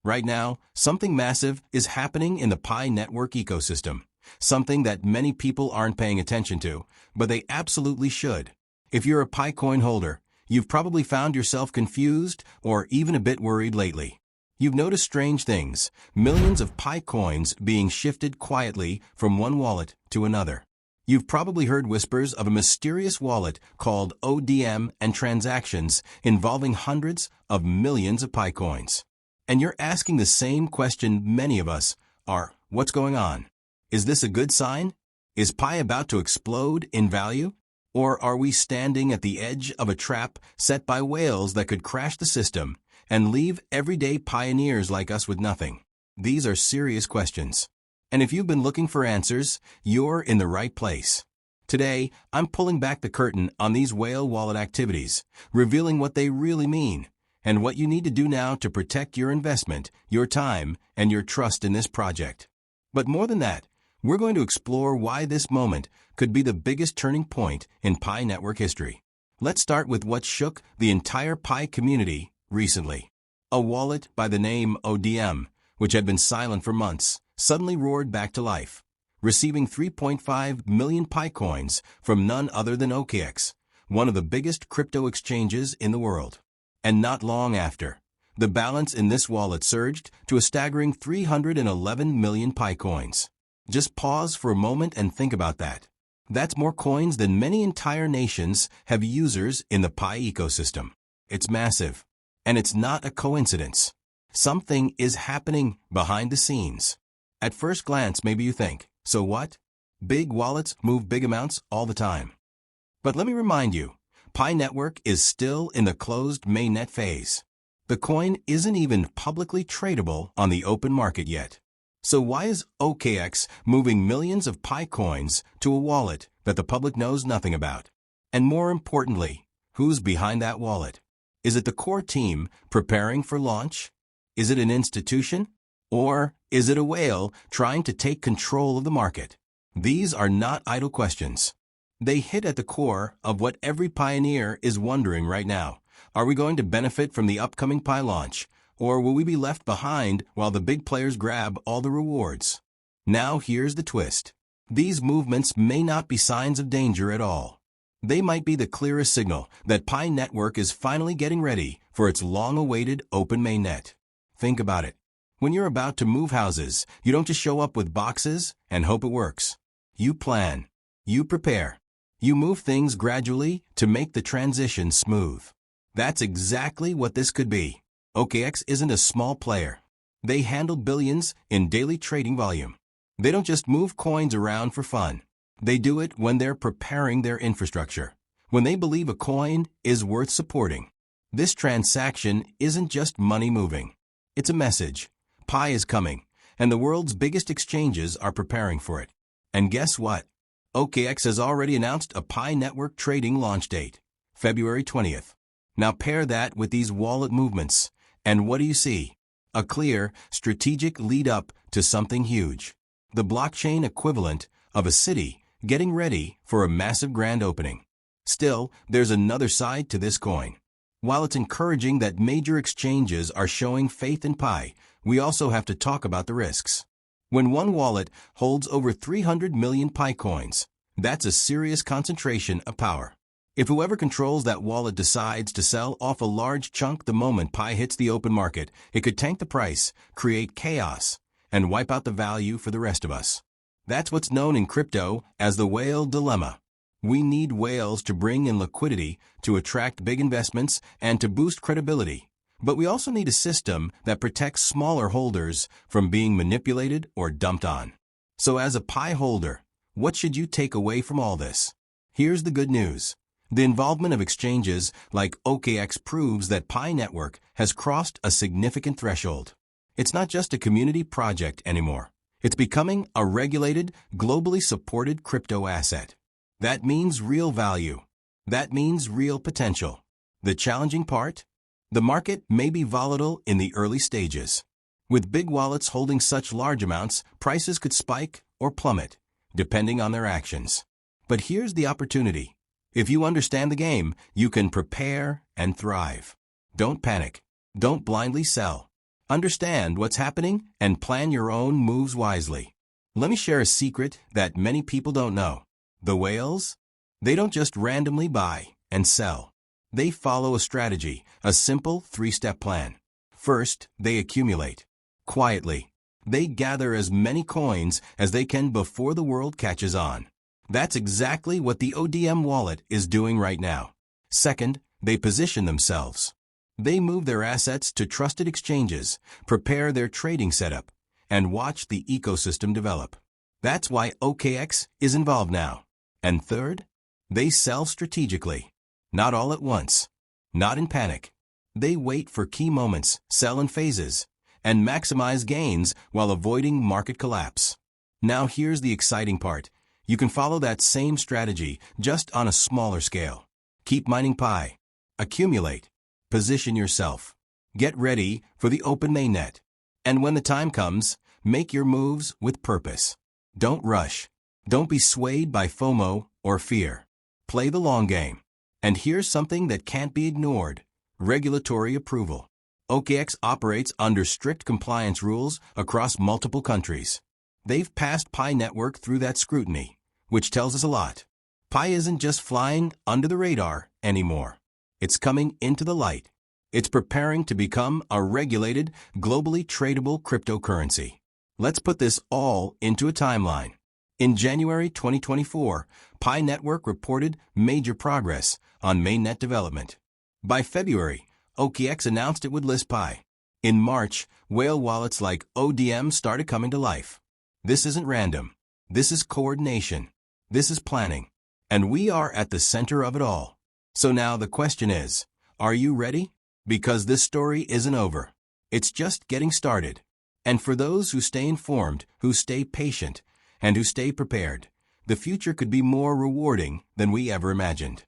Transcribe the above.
Right now, something massive is happening in the Pi network ecosystem, something that many people aren't paying attention to, but they absolutely should. If you're a Pi coin holder, you've probably found yourself confused or even a bit worried lately. You've noticed strange things, millions of Pi coins being shifted quietly from one wallet to another. You've probably heard whispers of a mysterious wallet called ODM and transactions involving hundreds of millions of Pi coins. And you're asking the same question many of us are, what's going on? Is this a good sign? Is Pi about to explode in value? Or are we standing at the edge of a trap set by whales that could crash the system and leave everyday pioneers like us with nothing? These are serious questions. And if you've been looking for answers, you're in the right place. Today, I'm pulling back the curtain on these whale wallet activities, revealing what they really mean, and what you need to do now to protect your investment, your time, and your trust in this project. But more than that, we're going to explore why this moment could be the biggest turning point in Pi network history. Let's start with what shook the entire Pi community recently. A wallet by the name ODM, which had been silent for months, suddenly roared back to life, receiving 3.5 million Pi coins from none other than OKX, one of the biggest crypto exchanges in the world. And not long after, the balance in this wallet surged to a staggering 311 million Pi coins. Just pause for a moment and think about that. That's more coins than many entire nations have users in the Pi ecosystem. It's massive. And it's not a coincidence. Something is happening behind the scenes. At first glance, maybe you think, so what? Big wallets move big amounts all the time. But let me remind you, Pi network is still in the closed Mainnet phase. The coin isn't even publicly tradable on the open market yet. So why is OKX moving millions of Pi coins to a wallet that the public knows nothing about? And more importantly, who's behind that wallet? Is it the core team preparing for launch? Is it an institution? Or is it a whale trying to take control of the market? These are not idle questions. They hit at the core of what every pioneer is wondering right now. Are we going to benefit from the upcoming Pi launch, or will we be left behind while the big players grab all the rewards? Now here's the twist. These movements may not be signs of danger at all. They might be the clearest signal that Pi network is finally getting ready for its long-awaited open mainnet. Think about it. When you're about to move houses, you don't just show up with boxes and hope it works. You plan. You prepare. You move things gradually to make the transition smooth. That's exactly what this could be. OKX isn't a small player. They handle billions in daily trading volume. They don't just move coins around for fun. They do it when they're preparing their infrastructure, when they believe a coin is worth supporting. This transaction isn't just money moving. It's a message. Pi is coming, and the world's biggest exchanges are preparing for it. And guess what? OKX has already announced a Pi network trading launch date, February 20th. Now pair that with these wallet movements, and what do you see? A clear, strategic lead-up to something huge. The blockchain equivalent of a city getting ready for a massive grand opening. Still, there's another side to this coin. While it's encouraging that major exchanges are showing faith in Pi, we also have to talk about the risks. When one wallet holds over 300 million Pi coins, that's a serious concentration of power. If whoever controls that wallet decides to sell off a large chunk the moment Pi hits the open market, it could tank the price, create chaos, and wipe out the value for the rest of us. That's what's known in crypto as the whale dilemma. We need whales to bring in liquidity, to attract big investments, and to boost credibility. But we also need a system that protects smaller holders from being manipulated or dumped on. So as a Pi holder, what should you take away from all this? Here's the good news. The involvement of exchanges like OKX proves that Pi network has crossed a significant threshold. It's not just a community project anymore. It's becoming a regulated, globally supported crypto asset. That means real value. That means real potential. The challenging part? The market may be volatile in the early stages. With big wallets holding such large amounts, prices could spike or plummet, depending on their actions. But here's the opportunity. If you understand the game, you can prepare and thrive. Don't panic. Don't blindly sell. Understand what's happening and plan your own moves wisely. Let me share a secret that many people don't know. The whales? They don't just randomly buy and sell. They follow a strategy, a simple 3-step plan. First, they accumulate. Quietly. They gather as many coins as they can before the world catches on. That's exactly what the ODM wallet is doing right now. Second, they position themselves. They move their assets to trusted exchanges, prepare their trading setup, and watch the ecosystem develop. That's why OKX is involved now. And third, they sell strategically. Not all at once. Not in panic. They wait for key moments, sell in phases, and maximize gains while avoiding market collapse. Now here's the exciting part. You can follow that same strategy, just on a smaller scale. Keep mining Pi. Accumulate. Position yourself. Get ready for the open Mainnet. And when the time comes, make your moves with purpose. Don't rush. Don't be swayed by FOMO or fear. Play the long game. And here's something that can't be ignored. Regulatory approval. OKX operates under strict compliance rules across multiple countries. They've passed Pi Network through that scrutiny, which tells us a lot. Pi isn't just flying under the radar anymore. It's coming into the light. It's preparing to become a regulated, globally tradable cryptocurrency. Let's put this all into a timeline. In January 2024, Pi Network reported major progress on Mainnet development. By February, OKX announced it would list Pi. In March, whale wallets like ODM started coming to life. This isn't random. This is coordination. This is planning. And we are at the center of it all. So now the question is, are you ready? Because this story isn't over. It's just getting started. And for those who stay informed, who stay patient, and who stay prepared, the future could be more rewarding than we ever imagined.